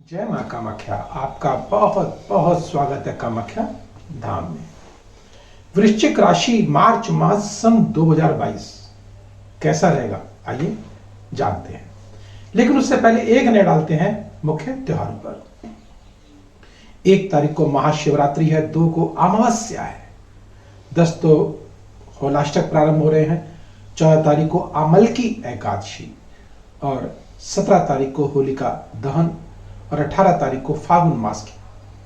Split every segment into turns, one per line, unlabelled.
जय मां कामाख्या। आपका बहुत बहुत स्वागत है कामाख्या धाम में। वृश्चिक राशि मार्च मास सन 2022 कैसा रहेगा, आइए जानते हैं। लेकिन उससे पहले एक नजर डालते हैं मुख्य त्योहारों पर। 1 तारीख को महाशिवरात्रि है, 2 को अमावस्या है, 10 तो होलाष्टक प्रारंभ हो रहे हैं, 14 तारीख को अमलकी एकादशी और 17 तारीख को होलिका दहन और 18 तारीख को फागुन मास की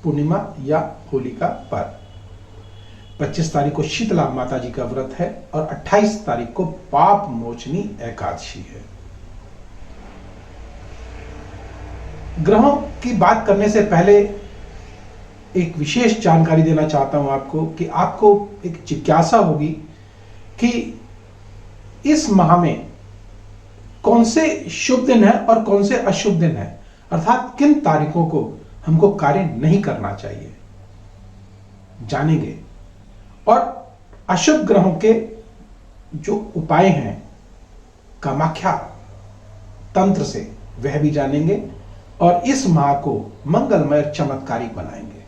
पूर्णिमा या होलिका पर्व। 25 तारीख को शीतला माता जी का व्रत है और 28 तारीख को पाप मोचनी एकादशी है। ग्रहों की बात करने से पहले एक विशेष जानकारी देना चाहता हूं आपको कि आपको एक जिज्ञासा होगी कि इस माह में कौन से शुभ दिन है और कौन से अशुभ दिन है, अर्थात किन तारीखों को हमको कार्य नहीं करना चाहिए, जानेंगे। और अशुभ ग्रहों के जो उपाय हैं कामाख्या तंत्र से वह भी जानेंगे और इस माह को मंगलमय चमत्कारिक बनाएंगे।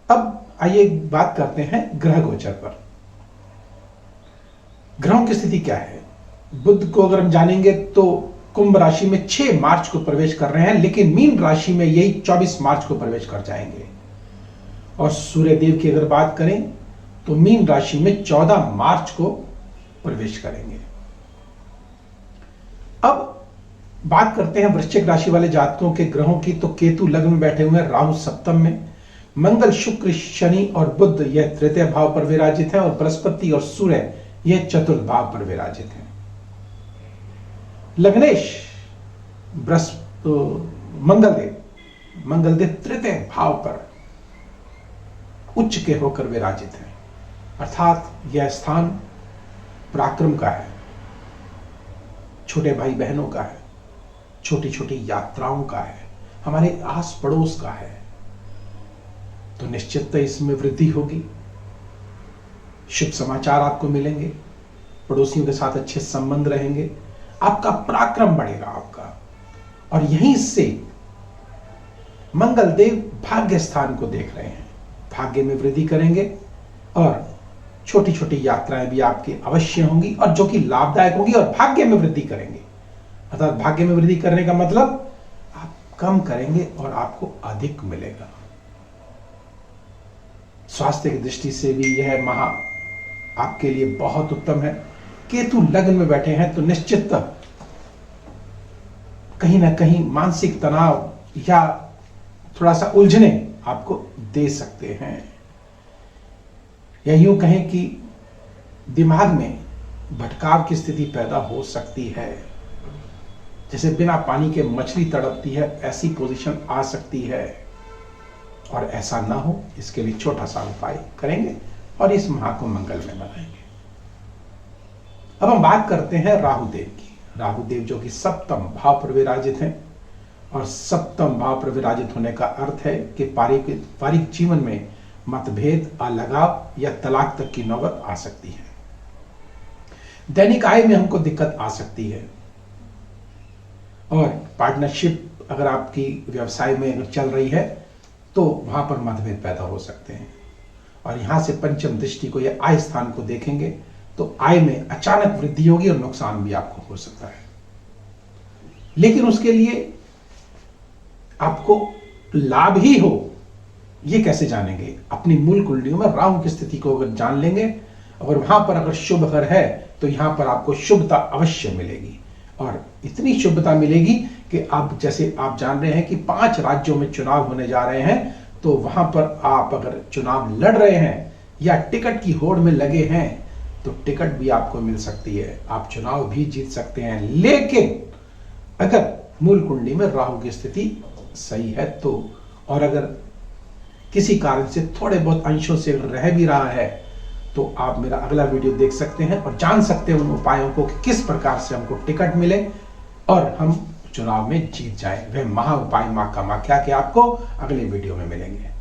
अब आइए बात करते हैं ग्रह गोचर पर। ग्रहों की स्थिति क्या है। बुध को अगर हम जानेंगे तो कुंभ राशि में 6 मार्च को प्रवेश कर रहे हैं, लेकिन मीन राशि में यही 24 मार्च को प्रवेश कर जाएंगे। और सूर्य देव की अगर बात करें तो मीन राशि में 14 मार्च को प्रवेश करेंगे। अब बात करते हैं वृश्चिक राशि वाले जातकों के ग्रहों की। तो केतु लग्न में बैठे हुए हैं, राहु सप्तम में, मंगल शुक्र शनि और बुध यह तृतीय भाव पर विराजित है और बृहस्पति और सूर्य यह चतुर्थ भाव पर विराजित है। लग्नेश मंगलदेव तृतीय भाव पर उच्च के होकर विराजित है, अर्थात यह स्थान पराक्रम का है, छोटे भाई बहनों का है, छोटी छोटी यात्राओं का है, हमारे आस पड़ोस का है। तो निश्चित इसमें वृद्धि होगी, शुभ समाचार आपको मिलेंगे, पड़ोसियों के साथ अच्छे संबंध रहेंगे, आपका पराक्रम बढ़ेगा आपका। और यहीं से मंगल देव भाग्य स्थान को देख रहे हैं, भाग्य में वृद्धि करेंगे और छोटी छोटी यात्राएं भी आपकी अवश्य होंगी और जो कि लाभदायक होंगी और भाग्य में वृद्धि करेंगे। अर्थात भाग्य में वृद्धि करने का मतलब आप कम करेंगे और आपको अधिक मिलेगा। स्वास्थ्य की दृष्टि से भी यह माह आपके लिए बहुत उत्तम है। केतु लग्न में बैठे हैं तो निश्चित कहीं ना कहीं मानसिक तनाव या थोड़ा सा उलझने आपको दे सकते हैं, या यूं कहें कि दिमाग में भटकाव की स्थिति पैदा हो सकती है। जैसे बिना पानी के मछली तड़पती है, ऐसी पोजीशन आ सकती है। और ऐसा ना हो इसके लिए छोटा सा उपाय करेंगे और इस माह को मंगल में बनाएंगे। अब हम बात करते हैं राहुदेव की। राहुदेव जो कि सप्तम भाव पर विराजित हैं और सप्तम भाव पर विराजित होने का अर्थ है कि पारिवारिक जीवन में मतभेद, अलगाव या तलाक तक की नौबत आ सकती है। दैनिक आय में हमको दिक्कत आ सकती है और पार्टनरशिप अगर आपकी व्यवसाय में अगर चल रही है तो वहां पर मतभेद पैदा हो सकते हैं। और यहां से पंचम दृष्टि को या आय स्थान को देखेंगे तो आय में अचानक वृद्धि होगी और नुकसान भी आपको हो सकता है। लेकिन उसके लिए आपको लाभ ही हो, ये कैसे जानेंगे। अपनी मूल कुंडलियों में राहु की स्थिति को अगर जान लेंगे और वहां पर अगर शुभ अगर है तो यहां पर आपको शुभता अवश्य मिलेगी। और इतनी शुभता मिलेगी कि आप जैसे आप जान रहे हैं कि 5 राज्यों में चुनाव होने जा रहे हैं, तो वहां पर आप अगर चुनाव लड़ रहे हैं या टिकट की होड़ में लगे हैं तो टिकट भी आपको मिल सकती है, आप चुनाव भी जीत सकते हैं। लेकिन अगर मूल कुंडली में राहु की स्थिति सही है तो, और अगर किसी कारण से थोड़े बहुत अंशों से रह भी रहा है तो आप मेरा अगला वीडियो देख सकते हैं और जान सकते हैं उन उपायों को कि किस प्रकार से हमको टिकट मिले और हम चुनाव में जीत जाए। वह महा उपाय मां कामाख्या के आपको अगले वीडियो में मिलेंगे।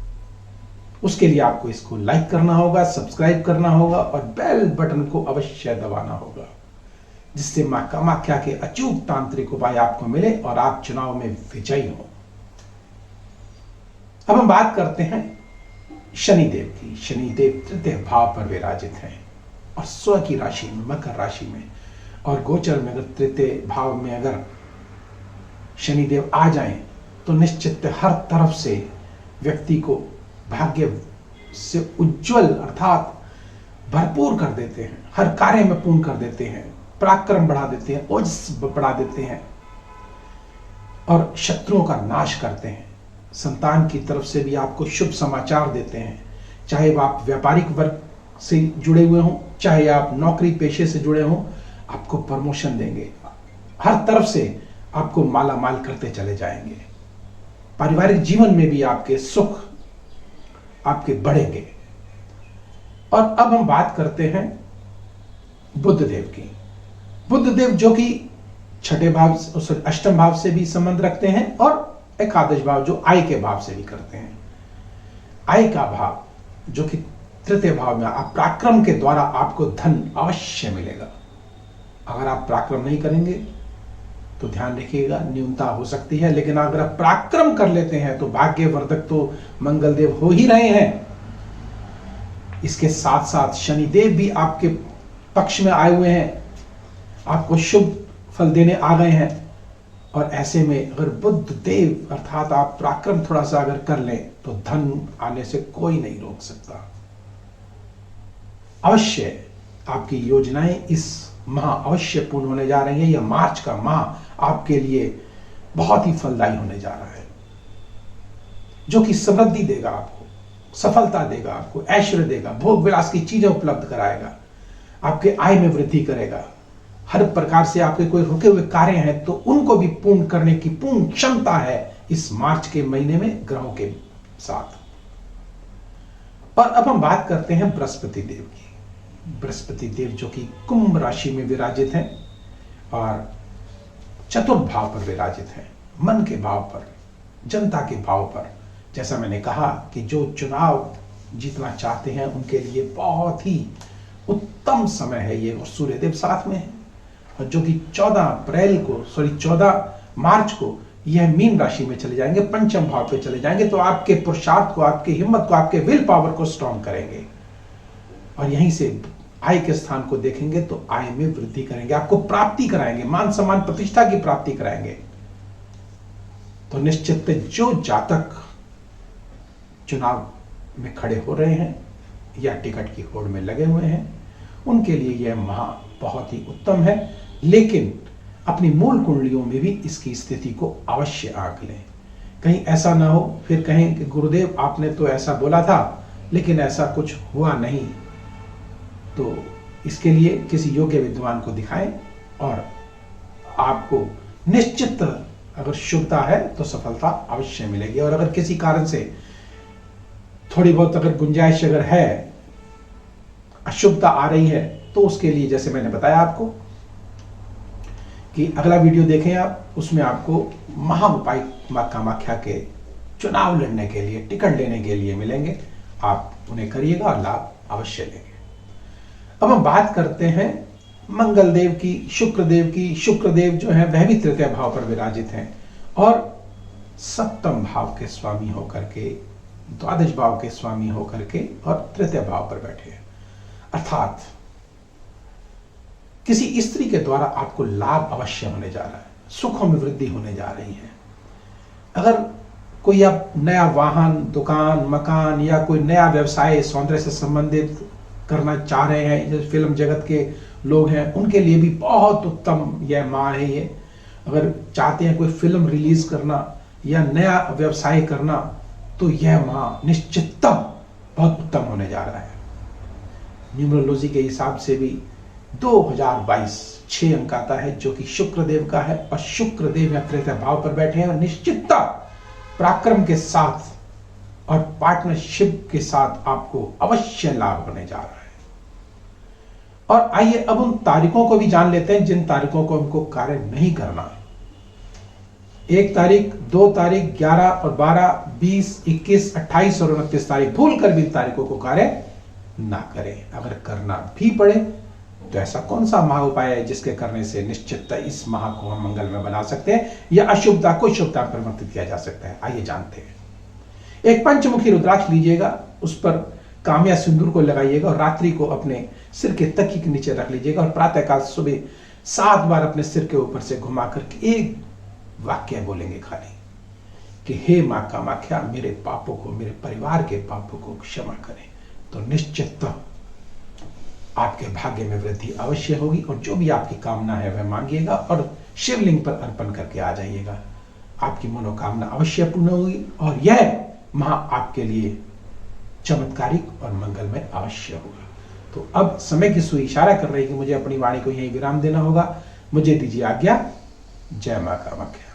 उसके लिए आपको इसको लाइक करना होगा, सब्सक्राइब करना होगा और बेल बटन को अवश्य दबाना होगा। जिससे मां कामाख्या के अचूक तांत्रिक उपाय आपको मिले और आप चुनाव में विजयी हो। अब हम बात करते हैं शनिदेव की। शनिदेव तृतीय भाव पर विराजित हैं और स्व की राशि में, मकर राशि में, और गोचर में अगर तृतीय भाव में अगर शनिदेव आ जाएं तो निश्चित हर तरफ से व्यक्ति को भाग्य से उज्जवल अर्थात भरपूर कर देते हैं, हर कार्य में पूर्ण कर देते हैं, पराक्रम बढ़ा देते हैं, ओजस बढ़ा देते हैं और शत्रुओं का नाश करते हैं। संतान की तरफ से भी आपको शुभ समाचार देते हैं, चाहे वो आप व्यापारिक वर्ग से जुड़े हुए हों, चाहे आप नौकरी पेशे से जुड़े हों, आपको प्रमोशन देंगे, हर तरफ से आपको माला माल करते चले जाएंगे। पारिवारिक जीवन में भी आपके सुख आपके बढ़ेंगे। और अब हम बात करते हैं बुध देव की। बुध देव जो कि छठे भाव, अष्टम भाव से भी संबंध रखते हैं और एकादश भाव जो आय के भाव से भी करते हैं। आय का भाव जो कि तृतीय भाव में, आप पराक्रम के द्वारा आपको धन अवश्य मिलेगा। अगर आप पराक्रम नहीं करेंगे तो ध्यान रखिएगा, न्यूनता हो सकती है, लेकिन अगर आप पराक्रम कर लेते हैं तो भाग्यवर्धक तो मंगल देव हो ही रहे हैं। इसके साथ साथ शनिदेव भी आपके पक्ष में आए हुए हैं, आपको शुभ फल देने आ गए हैं। और ऐसे में अगर बुध देव अर्थात आप पराक्रम थोड़ा सा अगर कर लें तो धन आने से कोई नहीं रोक सकता। अवश्य आपकी योजनाएं इस माह अवश्य पूर्ण होने जा रही हैं। यह मार्च का माह आपके लिए बहुत ही फलदायी होने जा रहा है, जो कि समृद्धि देगा आपको, सफलता देगा आपको, ऐश्वर्य देगा, भोग विलास की चीजें उपलब्ध कराएगा, आपके आय में वृद्धि करेगा। हर प्रकार से आपके कोई रुके हुए कार्य हैं तो उनको भी पूर्ण करने की पूर्ण क्षमता है इस मार्च के महीने में ग्रहों के साथ। और अब हम बात करते हैं बृहस्पति देव की। बृहस्पति देव जो कि कुंभ राशि में विराजित हैं और चतुर्थ भाव पर विराजित हैं, मन के भाव पर, जनता के भाव पर। जैसा मैंने कहा कि जो चुनाव जीतना चाहते हैं उनके लिए बहुत ही उत्तम समय है ये, और सूर्यदेव साथ में है, और जो कि 14 मार्च को यह मीन राशि में चले जाएंगे, पंचम भाव पे चले जाएंगे, तो आपके पुरुषार्थ को, आपकी हिम्मत को, आपके विल पावर को स्ट्रॉन्ग करेंगे और यहीं से आय के स्थान को देखेंगे तो आय में वृद्धि करेंगे, आपको प्राप्ति कराएंगे, मान सम्मान प्रतिष्ठा की प्राप्ति कराएंगे। तो निश्चित जो जातक चुनाव में खड़े हो रहे हैं या टिकट की होड़ में लगे हुए हैं उनके लिए यह माह बहुत ही उत्तम है, लेकिन अपनी मूल कुंडलियों में भी इसकी स्थिति को अवश्य आंक लें। कहीं ऐसा ना हो फिर कहें कि गुरुदेव आपने तो ऐसा बोला था लेकिन ऐसा कुछ हुआ नहीं। तो इसके लिए किसी योग्य विद्वान को दिखाएं और आपको निश्चित अगर शुभता है तो सफलता अवश्य मिलेगी। और अगर किसी कारण से थोड़ी बहुत अगर गुंजाइश अगर है, अशुभता आ रही है, तो उसके लिए जैसे मैंने बताया आपको कि अगला वीडियो देखें आप, उसमें आपको महा उपाय मां कामाख्या के चुनाव लड़ने के लिए, टिकट लेने के लिए मिलेंगे। आप उन्हें करिएगा और लाभ अवश्य लेंगे। अब हम बात करते हैं मंगल देव की, शुक्रदेव की। शुक्रदेव जो है वह भी तृतीय भाव पर विराजित हैं और सप्तम भाव के स्वामी होकर के, द्वादश भाव के स्वामी होकर के और तृतीय भाव पर बैठे हैं। अर्थात किसी स्त्री के द्वारा आपको लाभ अवश्य होने जा रहा है, सुखों में वृद्धि होने जा रही है। अगर कोई आप नया वाहन, दुकान, मकान या कोई नया व्यवसाय सौंदर्य से संबंधित करना चाह रहे हैं, जैसे फिल्म जगत के लोग हैं, उनके लिए भी बहुत उत्तम यह माह है ये। अगर चाहते हैं कोई फिल्म रिलीज करना या नया व्यवसाय करना तो यह माह निश्चित बहुत उत्तम होने जा रहा है। न्यूमरोलॉजी के हिसाब से भी 2022 6 अंक आता है जो कि शुक्रदेव का है और शुक्रदेव यहाँ तृतीय भाव पर बैठे हैं और निश्चितता पराक्रम के साथ और पार्टनरशिप के साथ आपको अवश्य लाभ होने जा रहा है। और आइए अब उन तारीखों को भी जान लेते हैं जिन तारीखों को हमको कार्य नहीं करना। 1 तारीख, 2 तारीख, 11 और 12, 20, 21, 28 और 29 तारीख, भूल कर भी इन तारीखों को कार्य ना करें। अगर करना भी पड़े तो ऐसा कौन सा महा उपाय है जिसके करने से निश्चित इस माह को हम मंगल में बना सकते हैं या अशुभता को शुभता में परिवर्तित किया जा सकता है? आइए जानते हैं। एक पंचमुखी रुद्राक्ष लीजिएगा, उस पर काम्या सिंदूर को लगाइएगा और रात्रि को अपने सिर के तकिए के नीचे रख लीजिएगा और प्रातःकाल सुबह 7 बार अपने सिर के ऊपर से घुमा करके एक वाक्य बोलेंगे खाली कि हे मां कामाख्या, मेरे पापों को, मेरे परिवार के पापों को क्षमा करें। तो निश्चित आपके भाग्य में वृद्धि अवश्य होगी और जो भी आपकी कामना है वह मांगिएगा और शिवलिंग पर अर्पण करके आ जाइएगा। आपकी मनोकामना अवश्य पूर्ण होगी और यह माह आपके लिए चमत्कारिक और मंगलमय अवश्य होगा। तो अब समय की सुई इशारा कर रही है कि मुझे अपनी वाणी को यहीं विराम देना होगा। मुझे दीजिए आज्ञा। जय मां कामाख्या।